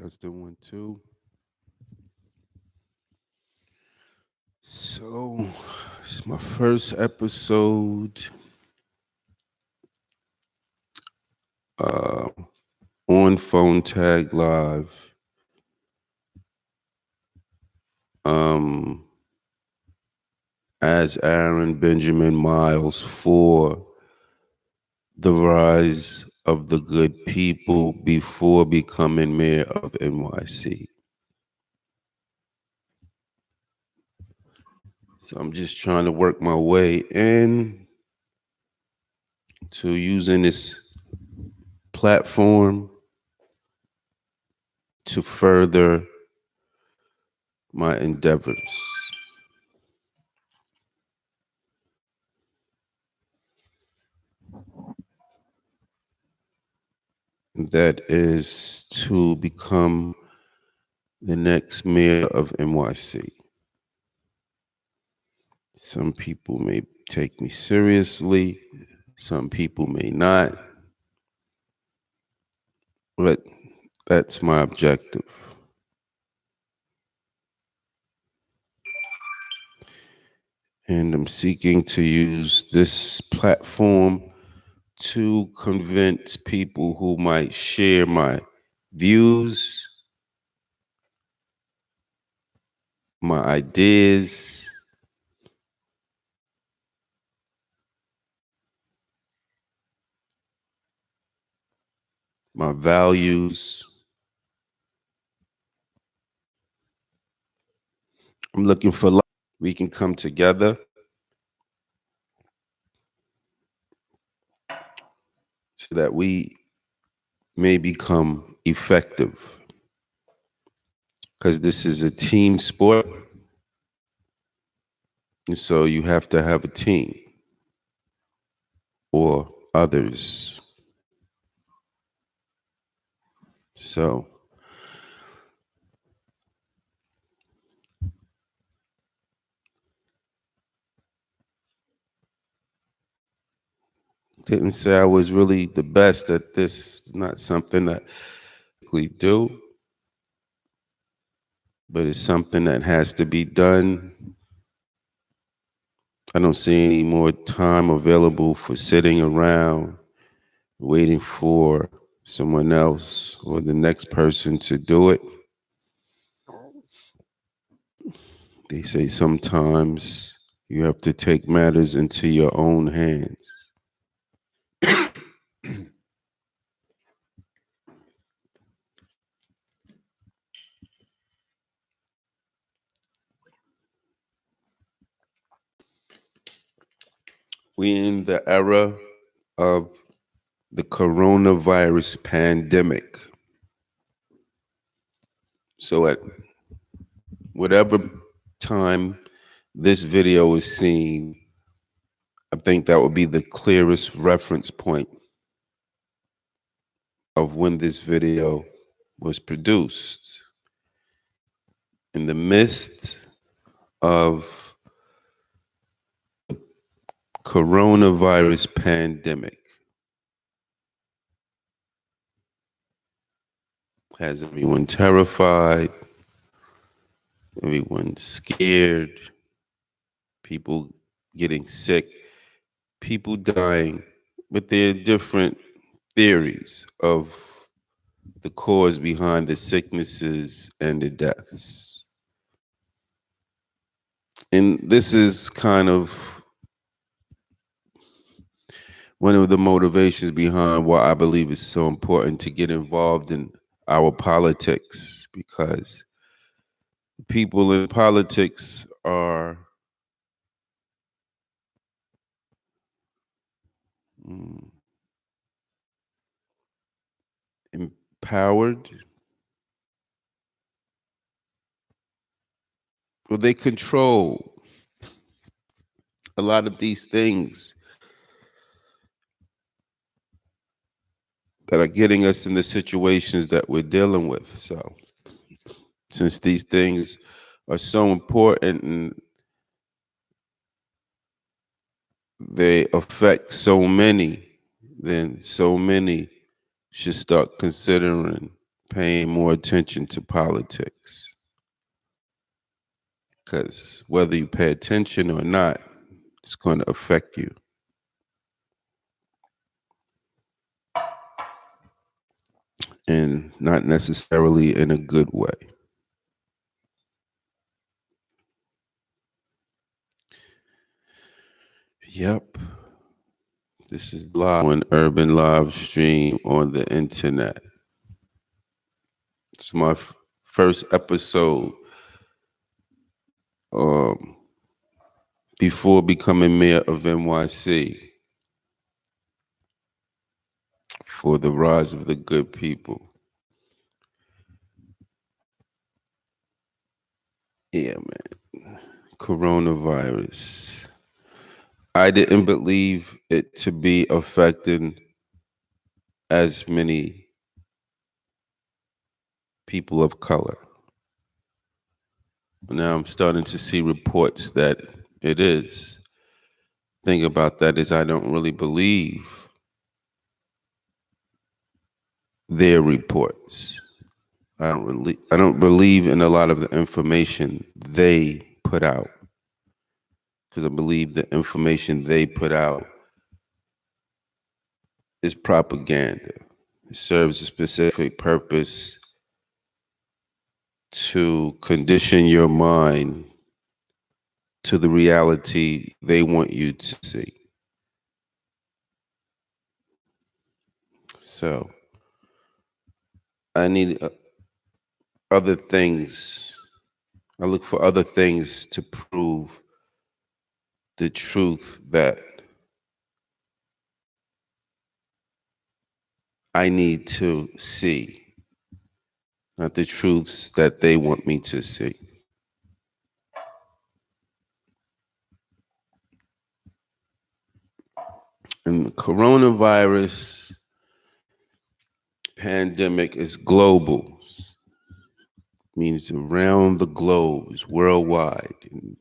Testing 1, 2. So, it's my first episode uh, on Phone Tag Live. Um, as Aaron Benjamin Miles for the rise of the good people before becoming mayor of NYC. So I'm just trying to work my way in to using this platform to further my endeavors. That is to become the next mayor of NYC. Some people may take me seriously, some people may not, but that's my objective. And I'm seeking to use this platform to convince people who might share my views, my ideas, my values. I'm looking for love. We can come together so that we may become effective. Because this is a team sport. And so you have to have a team or others. So didn't say I was really the best at this. It's not something that I do, but it's something that has to be done. I don't see any more time available for sitting around waiting for someone else or the next person to do it. They say sometimes you have to take matters into your own hands. We're in the era of the coronavirus pandemic. So at whatever time this video is seen, I think that would be the clearest reference point of when this video was produced. In the midst of the coronavirus pandemic, has everyone terrified, everyone scared, people getting sick, people dying, but there are different theories of the cause behind the sicknesses and the deaths. And this is kind of one of the motivations behind why I believe it's so important to get involved in our politics, because people in politics are empowered. Well, they control a lot of these things that are getting us in the situations that we're dealing with. So, since these things are so important and they affect so many, then so many should start considering paying more attention to politics. Because whether you pay attention or not, it's going to affect you. And not necessarily in a good way. Yep. This is live on Urban Live Stream on the internet. It's my first episode before becoming mayor of NYC for the rise of the good people. Yeah, man. Coronavirus. I didn't believe it to be affecting as many people of color. Now I'm starting to see reports that it is. Thing about that is I don't really believe their reports. I don't believe in a lot of the information they put out. Because I believe the information they put out is propaganda. It serves a specific purpose to condition your mind to the reality they want you to see. So I need other things. I look for other things to prove the truth that I need to see, not the truths that they want me to see. And the coronavirus pandemic is global. It means around the globe, it's worldwide. And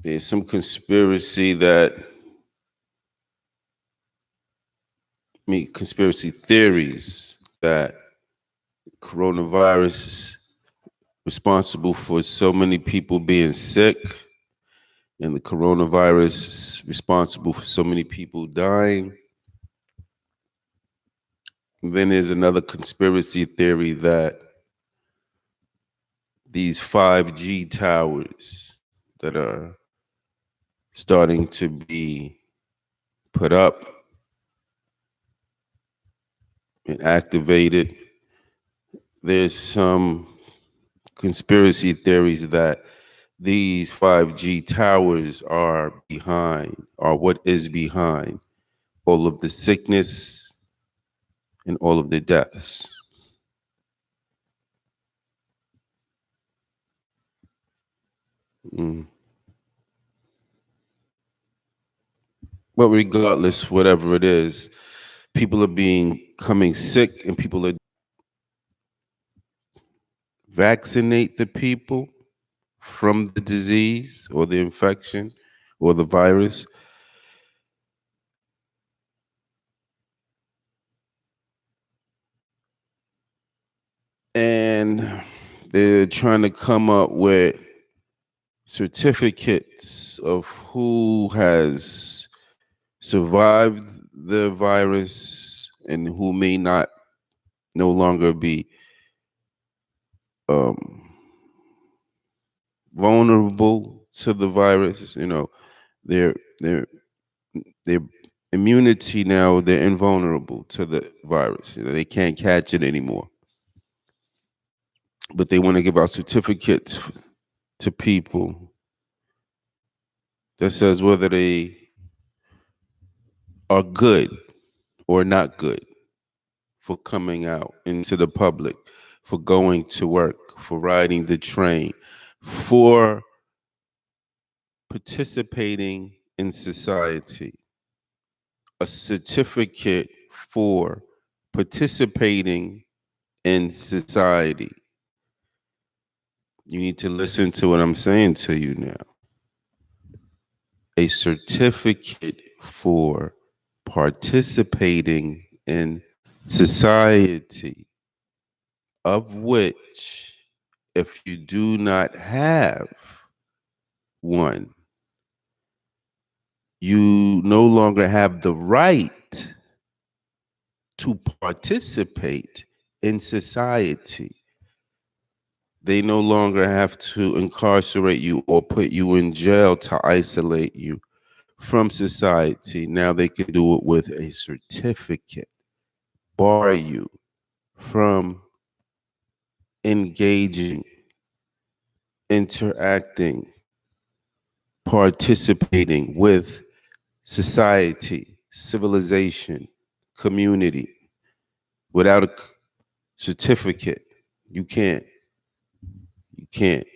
there's some conspiracy conspiracy theories that coronavirus is responsible for so many people being sick, and the coronavirus is responsible for so many people dying. And then there's another conspiracy theory that these 5G towers that are starting to be put up and activated, there's some conspiracy theories that these 5G towers are what is behind all of the sickness and all of the deaths. But regardless, whatever it is, people are becoming sick, and people are vaccinate the people from the disease or the infection or the virus. And they're trying to come up with certificates of who has survived the virus and who may not no longer be vulnerable to the virus. You know, their immunity now, they're invulnerable to the virus. You know, they can't catch it anymore. But they want to give out certificates to people that says whether they are good or not good for coming out into the public, for going to work, for riding the train, for participating in society. A certificate for participating in society. You need to listen to what I'm saying to you now. A certificate for participating in society of which, if you do not have one, you no longer have the right to participate in society. They no longer have to incarcerate you or put you in jail to isolate you from society. Now they can do it with a certificate, bar you from engaging, interacting, participating with society, civilization, community. Without a certificate, you can't. You can't.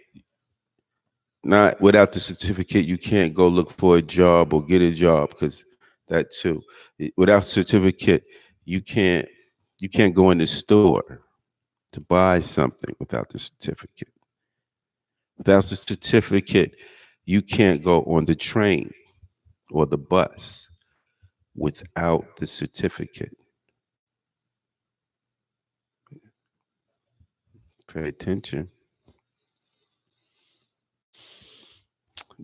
Not without the certificate, you can't go look for a job or get a job, because that too. Without certificate, you can't. You can't go in the store to buy something without the certificate. Without the certificate, you can't go on the train or the bus without the certificate. Pay attention.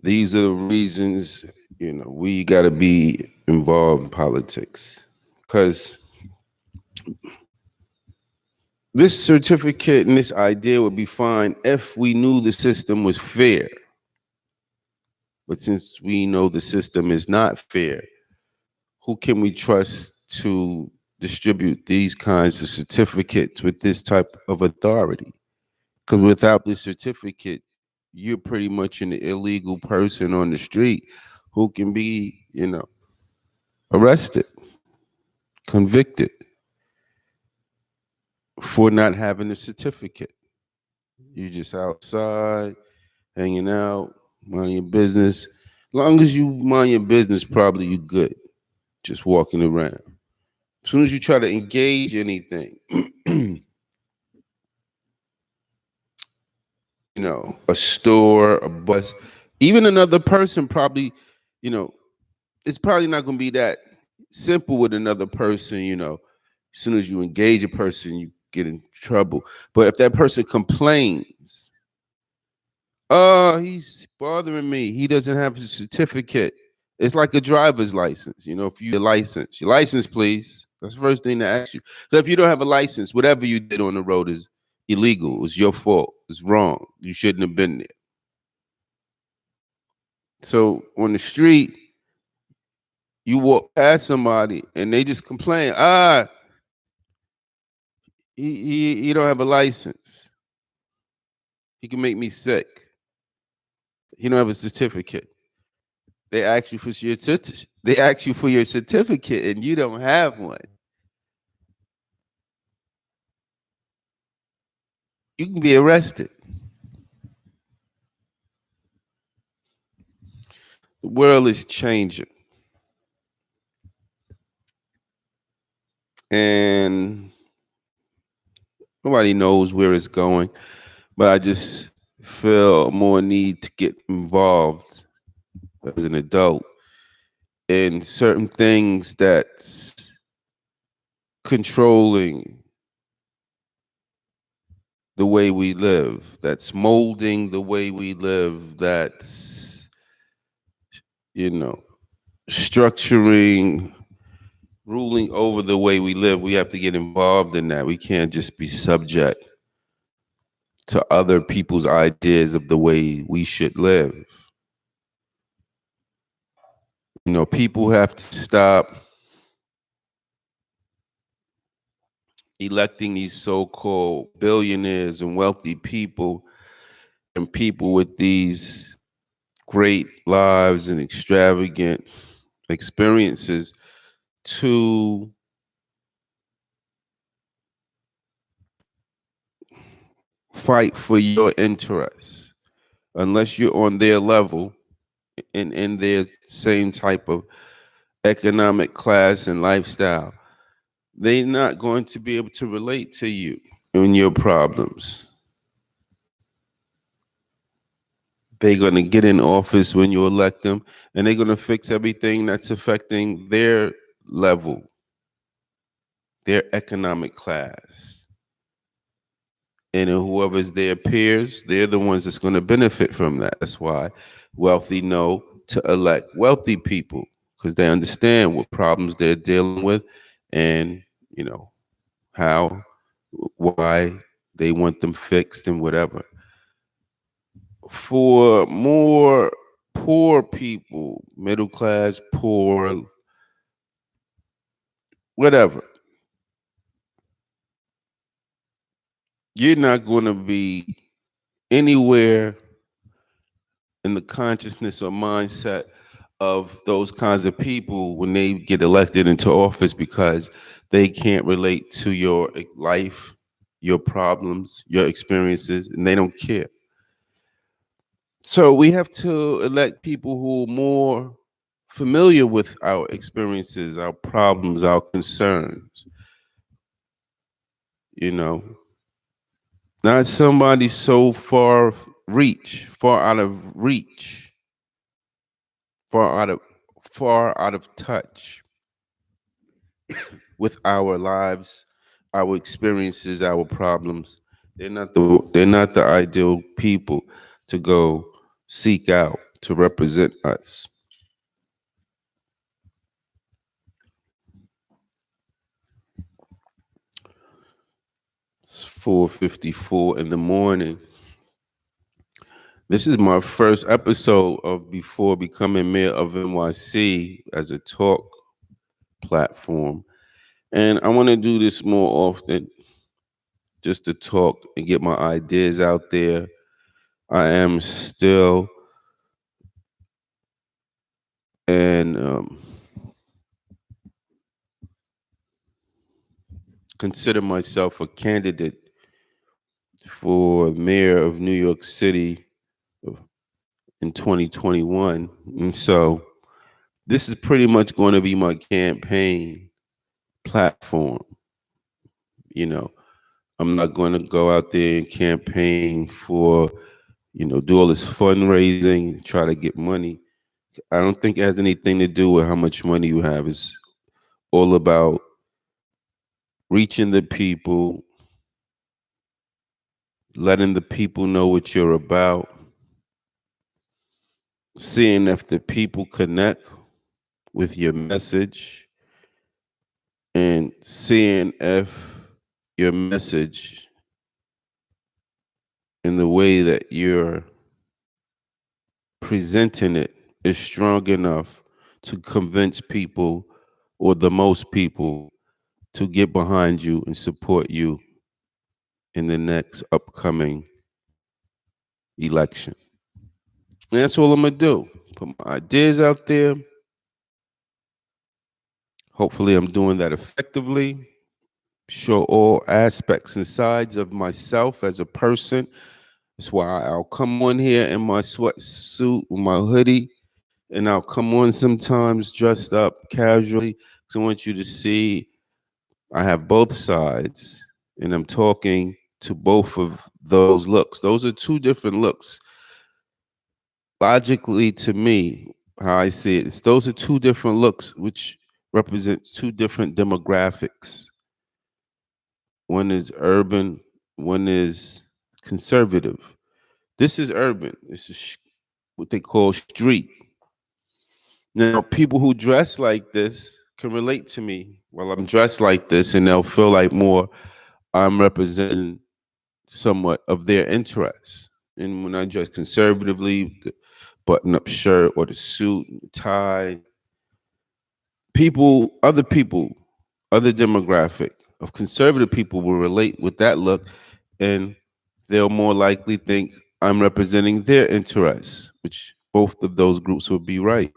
These are the reasons, we got to be involved in politics. Because this certificate and this idea would be fine if we knew the system was fair. But since we know the system is not fair, who can we trust to distribute these kinds of certificates with this type of authority? Because without this certificate, you're pretty much an illegal person on the street who can be, arrested, convicted for not having a certificate. You're just outside, hanging out, minding your business. As long as you mind your business, probably you good. Just walking around. As soon as you try to engage anything, a store, a bus, even another person probably, it's probably not going to be that simple with another person, As soon as you engage a person, you get in trouble. But if that person complains, oh, he's bothering me, he doesn't have a certificate. It's like a driver's license. If you your license, please. That's the first thing to ask you. So if you don't have a license, whatever you did on the road is illegal. It's your fault. It's wrong. You shouldn't have been there. So on the street, you walk past somebody and they just complain, he don't have a license. He can make me sick. He don't have a certificate. They ask you for your certificate and you don't have one. You can be arrested. The world is changing. And nobody knows where it's going. But I just feel more need to get involved as an adult in certain things that's controlling the way we live, that's molding the way we live, that's, structuring, ruling over the way we live. We have to get involved in that. We can't just be subject to other people's ideas of the way we should live. People have to stop electing these so-called billionaires and wealthy people and people with these great lives and extravagant experiences to fight for your interests, unless you're on their level and in their same type of economic class and lifestyle. They're not going to be able to relate to you and your problems. They're going to get in office when you elect them, and they're going to fix everything that's affecting their level. their economic class. And whoever's their peers, they're the ones that's going to benefit from that. That's why wealthy know to elect wealthy people because they understand what problems they're dealing with and, you know, how, why they want them fixed and whatever. For more poor people, middle class, poor, whatever, you're not going to be anywhere in the consciousness or mindset of those kinds of people when they get elected into office because they can't relate to your life, your problems, your experiences, and they don't care. So we have to elect people who are more familiar with our experiences, our problems, our concerns. You know, not somebody so far out of reach, far out of far out of touch with our lives, our experiences, our problems. They're not the ideal people to go seek out to represent us. It's 4:54 in the morning. This is my first episode of Before Becoming Mayor of NYC as a talk platform. And I want to do this more often just to talk and get my ideas out there. I am still and consider myself a candidate for mayor of New York City in 2021. And so this is pretty much going to be my campaign platform. You know, I'm not going to go out there and campaign for, do all this fundraising, try to get money. I don't think it has anything to do with how much money you have. It's all about reaching the people, letting the people know what you're about, seeing if the people connect with your message, and seeing if your message and the way that you're presenting it is strong enough to convince people or the most people to get behind you and support you in the next upcoming election. And that's all I'm going to do. Put my ideas out there. Hopefully, I'm doing that effectively. Show all aspects and sides of myself as a person. That's why I'll come on here in my sweatsuit with my hoodie, and I'll come on sometimes dressed up casually. Because I want you to see I have both sides, and I'm talking to both of those looks. Those are two different looks. Logically, to me, how I see it, those are two different looks, which represents two different demographics. One is urban, one is conservative. This is urban. This is what they call street. Now, people who dress like this can relate to me while I'm dressed like this, and they'll feel like more I'm representing somewhat of their interests. And when I dress conservatively, the button-up shirt or the suit, and the tie, people, other demographic of conservative people will relate with that look, and they'll more likely think I'm representing their interests, which both of those groups will be right.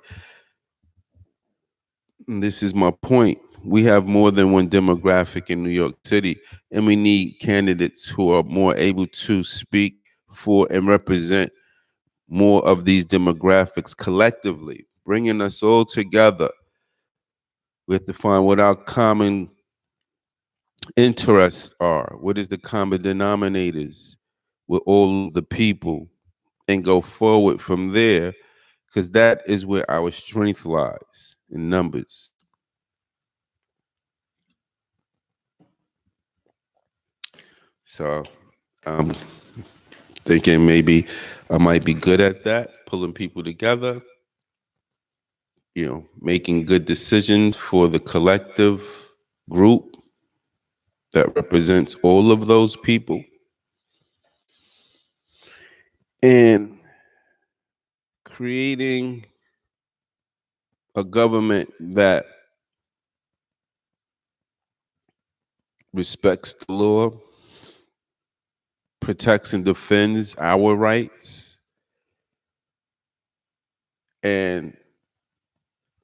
And this is my point. We have more than one demographic in New York City, and we need candidates who are more able to speak for and represent more of these demographics collectively, bringing us all together. We have to find what our common interests are. What is the common denominators with all the people, and go forward from there, because that is where our strength lies in numbers. So I'm thinking maybe I might be good at that, pulling people together, making good decisions for the collective group that represents all of those people, and creating a government that respects the law, protects and defends our rights, and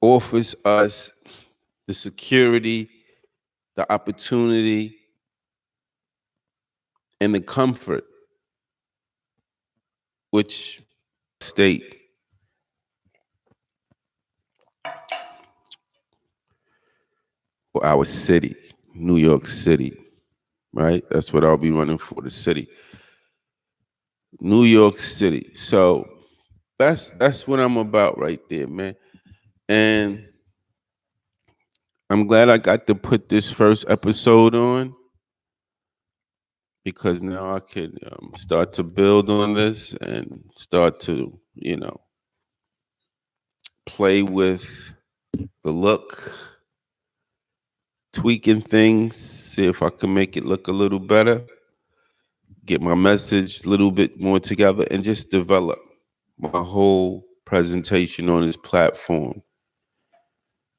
offers us the security, the opportunity, and the comfort which state or our city, New York City, right? That's what I'll be running for, the city. New York City. So that's what I'm about right there, man. And I'm glad I got to put this first episode on, because now I can start to build on this and start to, play with the look, tweaking things, see if I can make it look a little better, get my message a little bit more together, and just develop my whole presentation on this platform.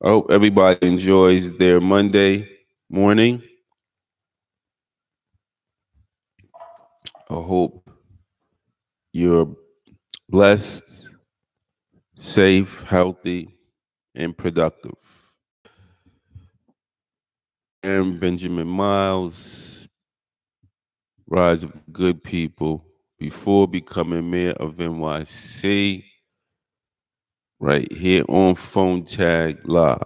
I hope everybody enjoys their Monday morning. I hope you're blessed, safe, healthy, and productive. I'm Benjamin Miles, Rise of the Good People, before becoming mayor of NYC, right here on Phone Tag Live.